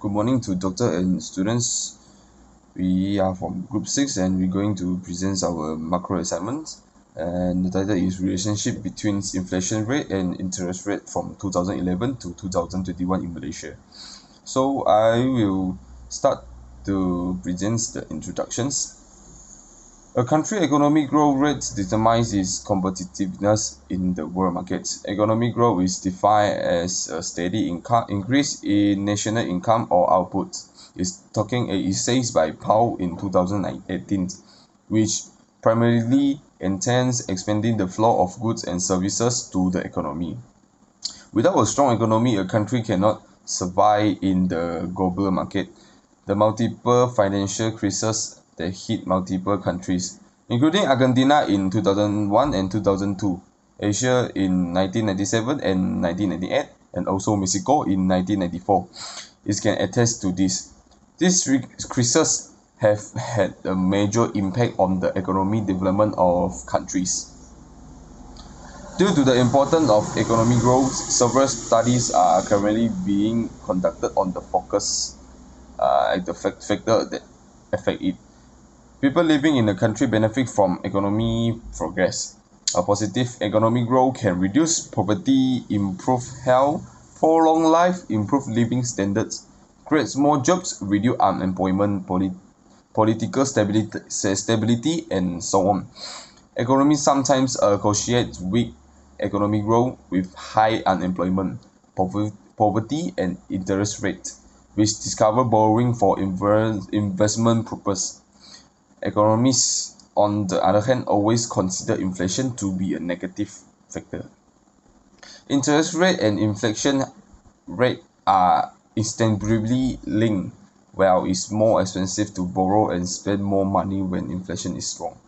Good morning to doctor and students. We are from group 6 and we're going to present our macro assignments. And the title is Relationship between Inflation Rate and Interest Rate from 2011 to 2021 in Malaysia. So I will start to present the introductions. A country economic growth rate determines its competitiveness in the world markets. Economic growth is defined as a steady increase in national income or output. It's talking a essays by Powell in 2018, which primarily intends expanding the flow of goods and services to the economy. Without a strong economy, a country cannot survive in the global market. The multiple financial crises that hit multiple countries, including Argentina in 2001 and 2002, Asia in 1997 and 1998, and also Mexico in 1994. It can attest to this. These crises have had a major impact on the economic development of countries. Due to the importance of economic growth, several studies are currently being conducted on the focus the factor that affect it. People living in the country benefit from economic progress. A positive economic growth can reduce poverty, improve health, prolong life, improve living standards, create more jobs, reduce unemployment, political stability, and so on. Economies sometimes associate weak economic growth with high unemployment, poverty, and interest rate, which discover borrowing for investment purpose. Economists, on the other hand, always consider inflation to be a negative factor. Interest rate and inflation rate are inseparably linked. While it's more expensive to borrow and spend more money when inflation is strong,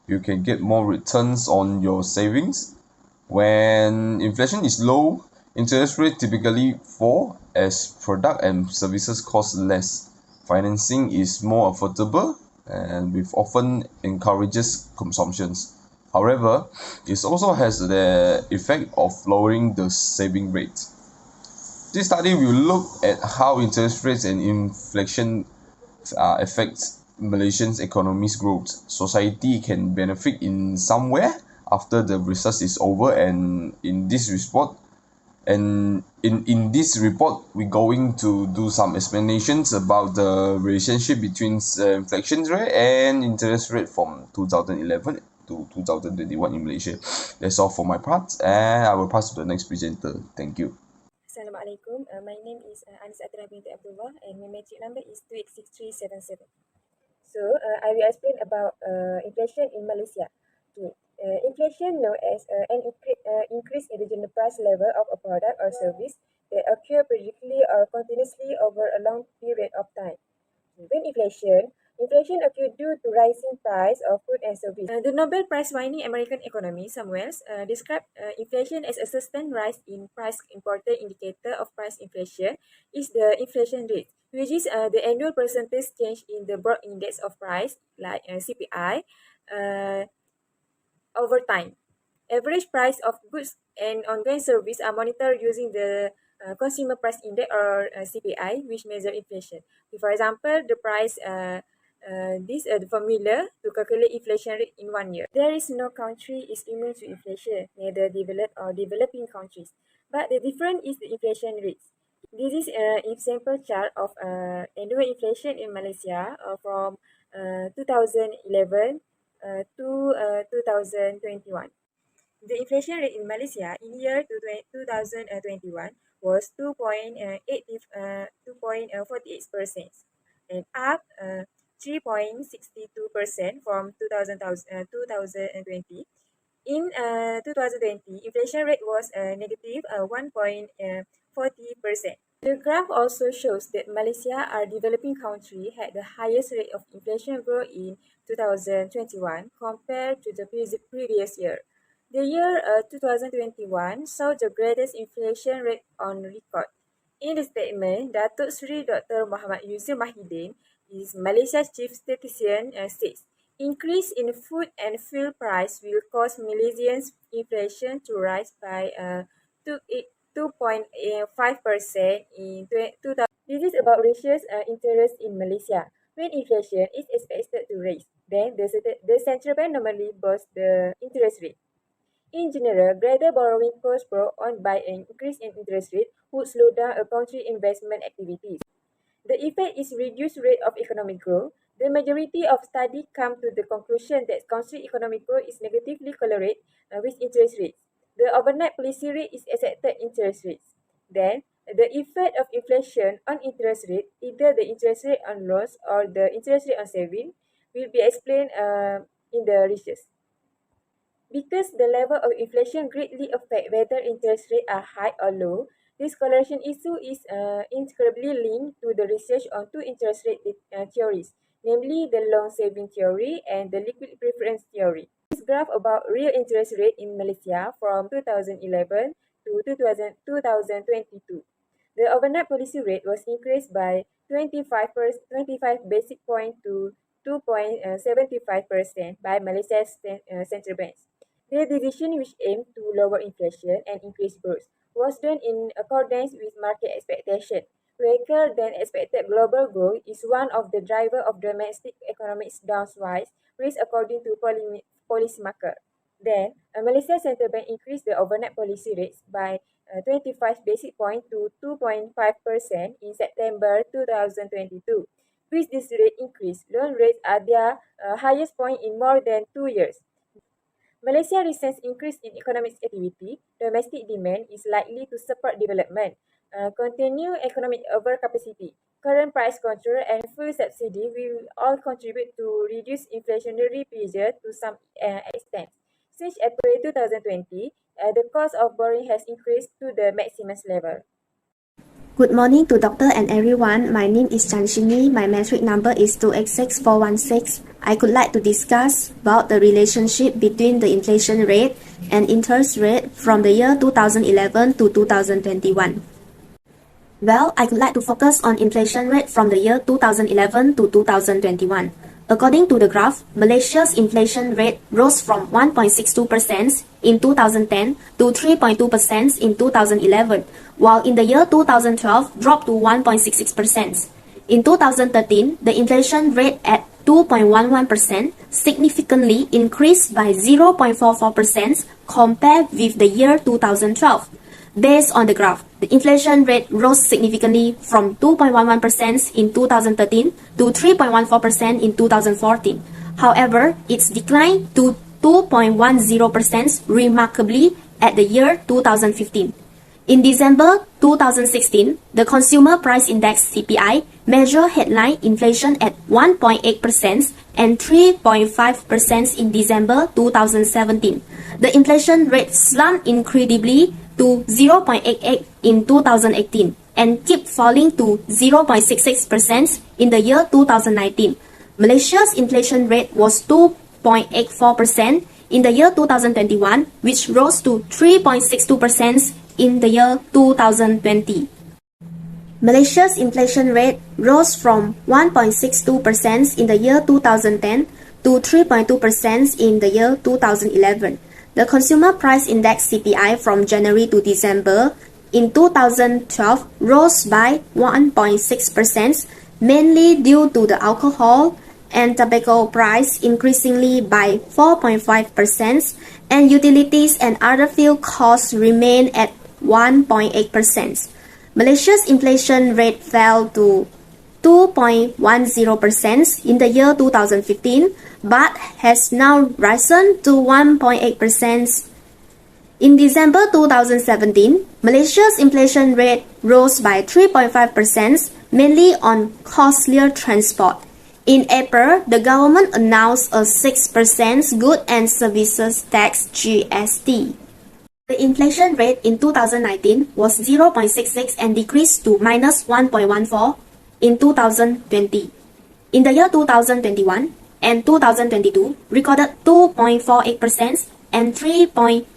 you can get more returns on your savings. When inflation is low, interest rate typically fall as product and services cost less. Financing is more affordable and which often encourages consumptions. However, it also has the effect of lowering the saving rate. This study will look at how interest rates and inflation affect Malaysia's economy's growth. Society can benefit in somewhere after the research is over, and in this report we're going to do some explanations about the relationship between inflation rate and interest rate from 2011 to 2021 in Malaysia. That's all for my part, and I will pass to the next presenter. Thank you. Assalamualaikum. My name is Anis Atira binti Abdullah and my matric number is 286377. So I will explain about inflation in Malaysia. Okay. Inflation known as an increase in the general price level of a product or service that occur periodically or continuously over a long period of time. When inflation occurs due to rising price of food and service. The Nobel Prize-winning American economist Samuels described inflation as a sustained rise in price. Important indicator of price inflation is the inflation rate, which is the annual percentage change in the broad index of price, like CPI, over time. Average price of goods and ongoing service are monitored using the Consumer Price Index or CPI, which measure inflation. For example, the price, this is the formula to calculate inflation rate in 1 year. There is no country is immune to inflation, neither developed or developing countries. But the difference is the inflation rates. This is an example chart of annual inflation in Malaysia from 2011 to 2021. The inflation rate in Malaysia in year 2021 was 2.48% and up 3.62% from 2020. In 2020, inflation rate was negative 1.40%. The graph also shows that Malaysia, our developing country, had the highest rate of inflation growth in 2021 compared to the previous year. The year 2021 saw the greatest inflation rate on record. In the statement, Datuk Seri Dr. Muhammad Yusri Mahidin, is Malaysia's chief statistician, says, increase in food and fuel price will cause Malaysians' inflation to rise by 2.5% in 2000. This is about ratios interest in Malaysia. When inflation is expected to rise, then the central bank normally boosts the interest rate. In general, greater borrowing costs brought on by an increase in interest rate would slow down a country's investment activities. The effect is reduced rate of economic growth. The majority of studies come to the conclusion that country economic growth is negatively correlated with interest rates. The overnight policy rate is accepted interest rates. Then, the effect of inflation on interest rate, either the interest rate on loans or the interest rate on saving, will be explained in the research. Because the level of inflation greatly affects whether interest rates are high or low, this correlation issue is inseparably linked to the research on two interest rate theories, namely the long saving theory and the liquid preference theory. This graph about real interest rate in Malaysia from 2011 to 2022. The overnight policy rate was increased by 25 basic point to 2.75% by Malaysia's central banks. The decision, which aimed to lower inflation and increase growth, was done in accordance with market expectation. Weaker than expected global growth is one of the drivers of domestic economic downside risk according to policymaker. Then, Malaysia Central Bank increased the overnight policy rates by 25 basic point to 2.5% in September 2022. With this rate increase, loan rates are their highest point in more than 2 years. Malaysia's recent increase in economic activity, domestic demand is likely to support development, continue economic overcapacity. Current price control and fuel subsidy will all contribute to reduce inflationary pressure to some extent. Since April 2020, the cost of borrowing has increased to the maximum level. Good morning to doctor and everyone. My name is Chanshini. My metric number is 286416. I could like to discuss about the relationship between the inflation rate and interest rate from the year 2011 to 2021. Well, I would like to focus on inflation rate from the year 2011 to 2021. According to the graph, Malaysia's inflation rate rose from 1.62% in 2010 to 3.2% in 2011, while in the year 2012 dropped to 1.66%. In 2013, the inflation rate at 2.11% significantly increased by 0.44% compared with the year 2012. Based on the graph, the inflation rate rose significantly from 2.11% in 2013 to 3.14% in 2014. However, it's declined to 2.10% remarkably at the year 2015. In December 2016, the Consumer Price Index (CPI) measured headline inflation at 1.8% and 3.5% in December 2017. The inflation rate slumped incredibly to 0.88 in 2018 and kept falling to 0.66% in the year 2019. Malaysia's inflation rate was 2.84% in the year 2021, which rose to 3.62% in the year 2020. Malaysia's inflation rate rose from 1.62% in the year 2010 to 3.2% in the year 2011. The Consumer Price Index (CPI) from January to December in 2012 rose by 1.6%, mainly due to the alcohol and tobacco price increasingly by 4.5%, and utilities and other fuel costs remain at 1.8%. Malaysia's inflation rate fell to 2.10% in the year 2015, but has now risen to 1.8%. In December 2017, Malaysia's inflation rate rose by 3.5%, mainly on costlier transport. In April, the government announced a 6% Goods and Services Tax (GST). The inflation rate in 2019 was 0.66 and decreased to -1.14 in 2020. In the year 2021 and 2022, recorded 2.48% and 3.30%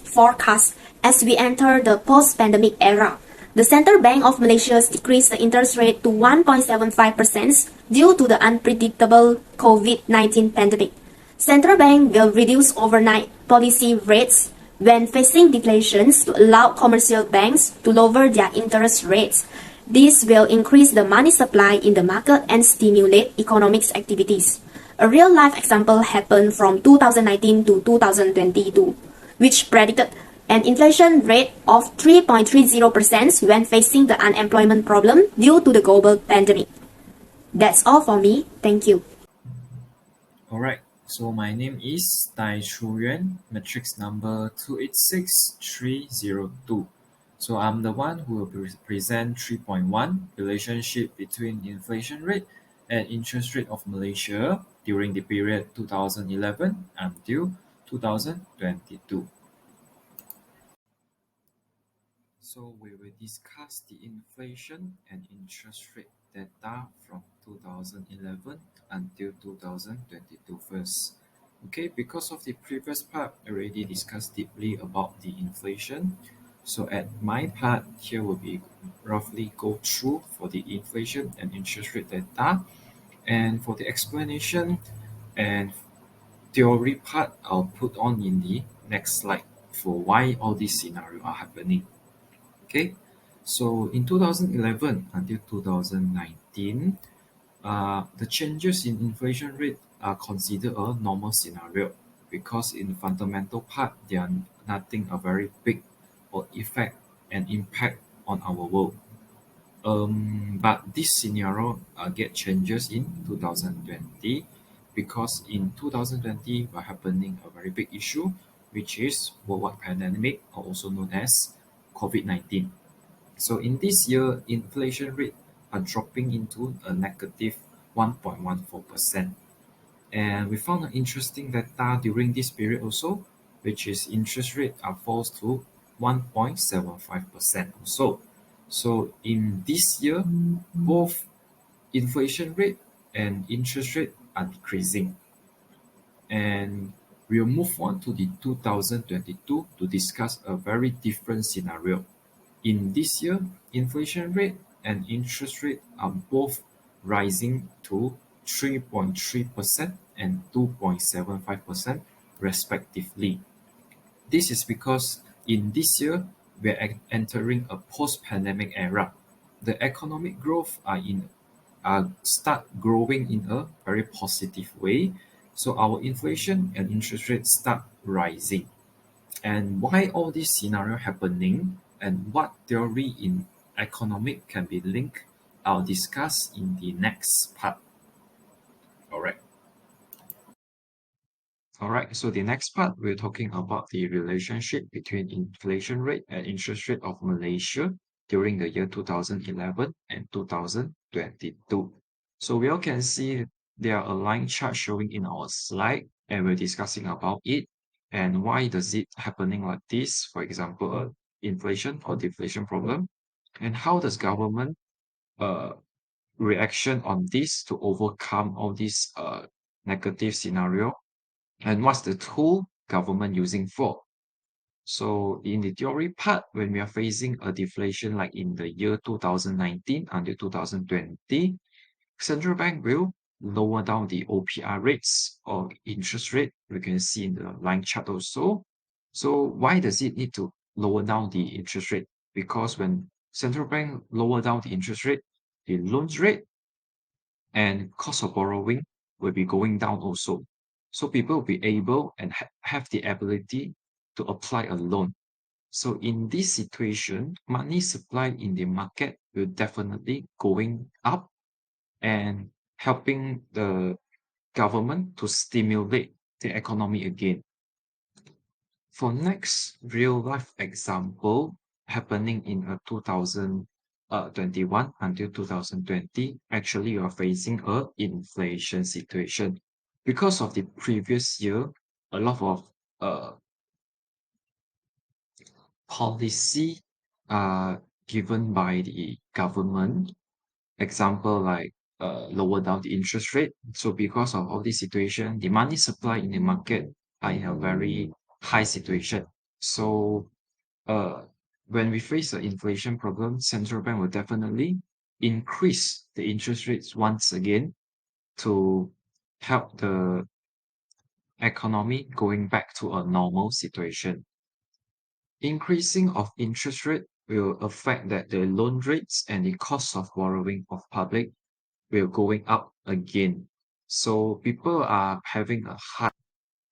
forecast as we enter the post-pandemic era. The Central Bank of Malaysia decreased the interest rate to 1.75% due to the unpredictable COVID-19 pandemic. Central Bank will reduce overnight policy rates when facing deflations to allow commercial banks to lower their interest rates. This will increase the money supply in the market and stimulate economic activities. A real-life example happened from 2019 to 2022, which predicted an inflation rate of 3.30% when facing the unemployment problem due to the global pandemic. That's all for me. Thank you. Alright, so my name is Tai Chu Yuan, matrix number 286302. So I'm the one who will present 3.1 relationship between inflation rate and interest rate of Malaysia during the period 2011 until 2022. So we will discuss the inflation and interest rate data from 2011 until 2022 first. Okay, because of the previous part already discussed deeply about the inflation. So at my part here will be roughly go through for the inflation and interest rate data, and for the explanation and theory part I'll put on in the next slide for why all these scenarios are happening. Okay, so in 2011 until 2019, the changes in inflation rate are considered a normal scenario because in fundamental part, they are nothing a very big or effect and impact on our world. But this scenario get changes in 2020 because in 2020 we're happening a very big issue, which is worldwide pandemic, or also known as COVID-19. So in this year, inflation rate are dropping into a negative 1.14%. And we found an interesting data during this period also, which is interest rate falls to 1.75% also. So in this year, both inflation rate and interest rate are decreasing. And we'll move on to the 2022 to discuss a very different scenario. In this year, inflation rate and interest rate are both rising to 3.3% and 2.75% respectively. This is because in this year, we are entering a post-pandemic era. The economic growth start growing in a very positive way. So our inflation and interest rates start rising. And why all this scenario happening and what theory in economic can be linked, I'll discuss in the next part. All right. All right, so the next part, we're talking about the relationship between inflation rate and interest rate of Malaysia during the year 2011 and 2022. So we all can see there are a line chart showing in our slide, and we're discussing about it and why does it happening like this, for example, inflation or deflation problem, and how does government uh, reaction on this to overcome all these negative scenario, and what's the tool government using for. So in the theory part, when we are facing a deflation like in the year 2019 until 2020, central bank will lower down the OPR rates or interest rate. We can see in the line chart also. So why does it need to lower down the interest rate? Because when central bank lower down the interest rate, the loans rate and cost of borrowing will be going down also. So people will be able and have the ability to apply a loan. So in this situation, money supply in the market will definitely going up and helping the government to stimulate the economy again. For next real life example happening in 2021 until 2020, actually you are facing a inflation situation. Because of the previous year, a lot of policy given by the government, example like lower down the interest rate. So because of all this situation, the money supply in the market are in a very high situation. So uh, when we face the inflation problem, central bank will definitely increase the interest rates once again to help the economy going back to a normal situation. Increasing of interest rate will affect that the loan rates and the cost of borrowing of public will going up again. So people are having a hard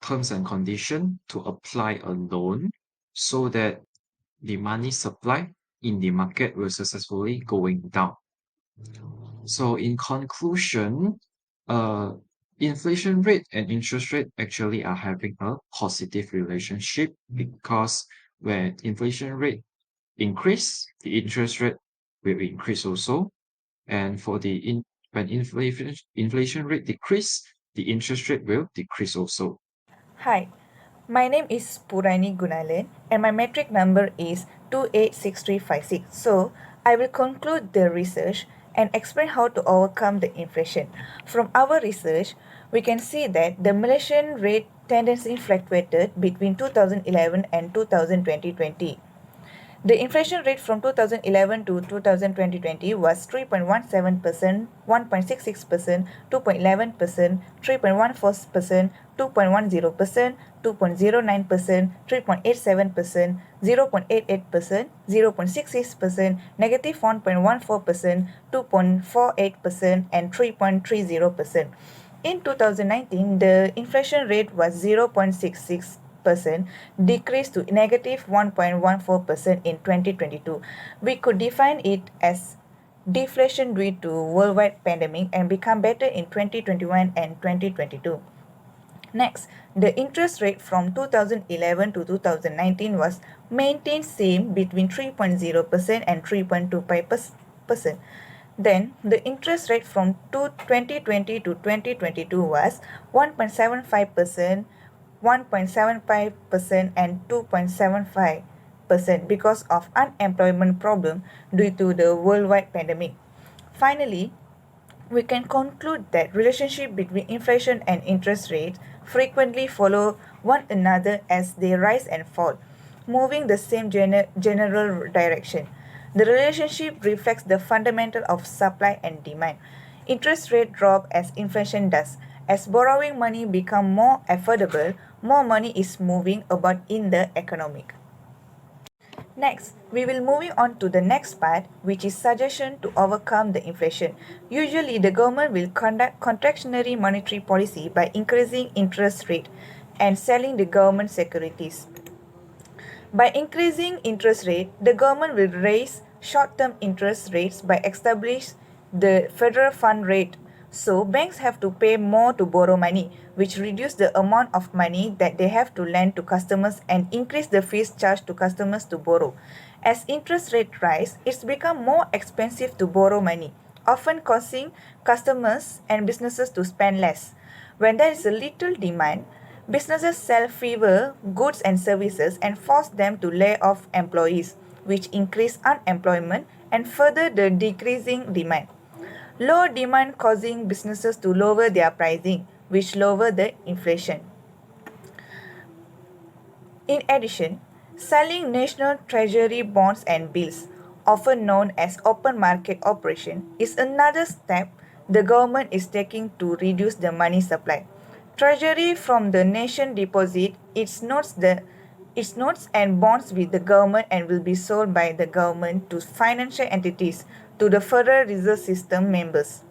terms and condition to apply a loan so that the money supply in the market will successfully going down. So in conclusion, uh, inflation rate and interest rate actually are having a positive relationship because when inflation rate increase, the interest rate will increase also. And for when inflation rate decrease, the interest rate will decrease also. Hi, my name is Purani Gunalan and my metric number is 286356. So, I will conclude the research and explain how to overcome the inflation. From our research, we can see that the Malaysian rate tendency fluctuated between 2011 and 2020. The inflation rate from 2011 to 2020 was 3.17%, 1.66%, 2.11%, 3.14%, 2.10%, 2.09%, 3.87%, 0.88%, 0.66%, negative 1.14%, 2.48%, and 3.30%. In 2019, the inflation rate was 0.66%, decreased to negative 1.14% in 2022. We could define it as deflation due to worldwide pandemic and become better in 2021 and 2022. Next, the interest rate from 2011 to 2019 was maintained same between 3.0% and 3.25%. Then, the interest rate from 2020 to 2022 was 1.75%, 1.75%, and 2.75% because of unemployment problem due to the worldwide pandemic. Finally, we can conclude that relationship between inflation and interest rates frequently follow one another as they rise and fall, moving the same general direction. The relationship reflects the fundamental of supply and demand. Interest rate drop as inflation does. As borrowing money become more affordable, more money is moving about in the economy. Next, we will moving on to the next part, which is suggestion to overcome the inflation. Usually, the government will conduct contractionary monetary policy by increasing interest rate and selling the government securities. By increasing interest rate, the government will raise short-term interest rates by establish the federal fund rate. So banks have to pay more to borrow money, which reduce the amount of money that they have to lend to customers and increase the fees charged to customers to borrow. As interest rate rise, it's become more expensive to borrow money, often causing customers and businesses to spend less. When there is a little demand, businesses sell fewer goods and services and force them to lay off employees, which increase unemployment and further the decreasing demand. Low demand causing businesses to lower their pricing, which lower the inflation. In addition, selling national treasury bonds and bills, often known as open market operation, is another step the government is taking to reduce the money supply. Treasury from the nation deposit its notes and bonds with the government and will be sold by the government to financial entities to the Federal Reserve System members.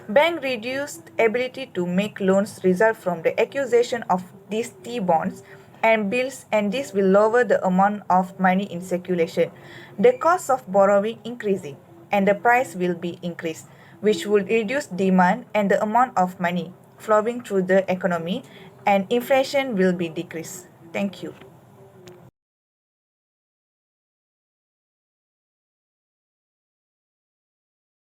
Bank reduced ability to make loans result from the accusation of these T-bonds and bills, and this will lower the amount of money in circulation. The cost of borrowing increasing and the price will be increased, which will reduce demand and the amount of money flowing through the economy, and inflation will be decreased. Thank you.